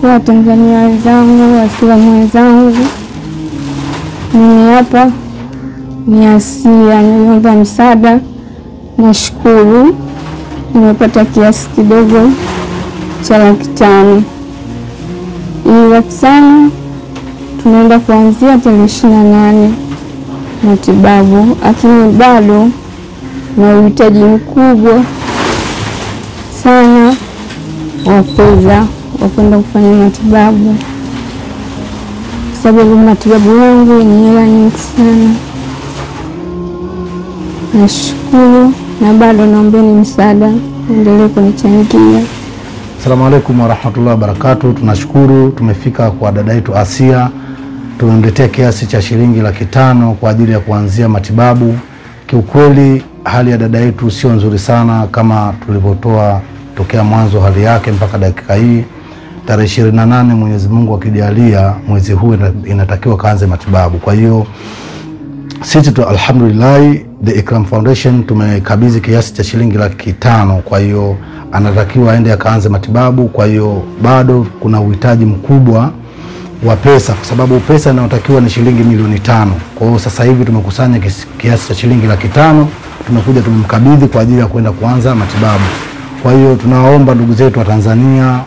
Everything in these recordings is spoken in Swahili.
Watanzania wenzangu, Waislamu wenzangu, mimi hapa ni Asia, niomba msaada. Nashukuru nimepata kiasi kidogo cha 500,000. Hii 500,000 tunaenda kuanzia tarehe 28 matibabu, lakini bado na uhitaji mkubwa sana wa fedha wa kwenda kufanya matibabu, sababu matibabu yangu ni hela nyingi sana. Nashukuru na bado naombeni msaada, endelee kunichangia. Asalamu alaykum wa rahmatullahi wa barakatuh. Tunashukuru tumefika kwa dada yetu Asia. Tumemletea kiasi cha shilingi 500,000 kwa ajili ya kuanzia matibabu. Kiukweli hali ya dada yetu sio nzuri sana kama tulivyotoa tokea mwanzo hali yake mpaka dakika hii. Tarehe 28 Mwenyezi Mungu akijalia mwezi huu inatakiwa kaanze matibabu. Kwa hiyo sisi tu alhamdulillah The Ikram Foundation tumekabidhi kiasi cha shilingi 500,000. Kwa hiyo anatakiwa aende akaanze matibabu. Kwa hiyo bado kuna uhitaji mkubwa wa pesa, kwa sababu pesa inayotakiwa ni shilingi milioni 5. Kwa hiyo sasa hivi tumekusanya kiasi cha shilingi 500,000, tumekuja tumemkabidhi kwa ajili ya kwenda kuanza matibabu. Kwa hiyo tunawaomba ndugu zetu wa Tanzania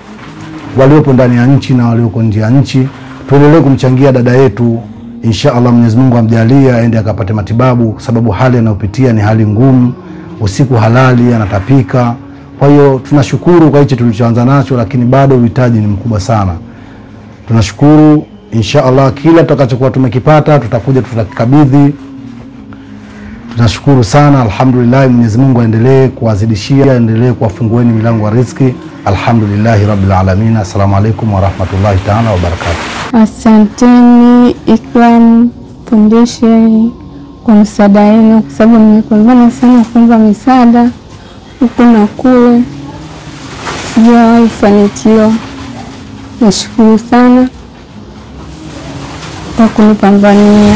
waliopo ndani ya nchi na walioko nje ya nchi tuendelee kumchangia dada yetu. Inshallah Mwenyezi Mungu amjalie aende akapate matibabu, sababu hali anayopitia ni hali ngumu, usiku halali, anatapika. Kwa hiyo tunashukuru kwa hicho tulichoanza nacho, lakini bado uhitaji ni mkubwa sana. Tunashukuru, inshallah kila tutakachokuwa tumekipata tutakuja tutakikabidhi. Tunashukuru sana, alhamdulillah. Mwenyezi Mungu aendelee kuwazidishia, aendelee kuwafungueni milango ya riziki. Alhamdulillah rabbil alamin. Assalamu alaykum wa rahmatullahi ta'ala wa barakatuh. Asanteni Ikram Foundation kwa msaada wenu, kwa sababu nimepambana sana kuomba misaada huko na kule, sijawahi kufanikiwa. Nashukuru sana kwa kunipambania.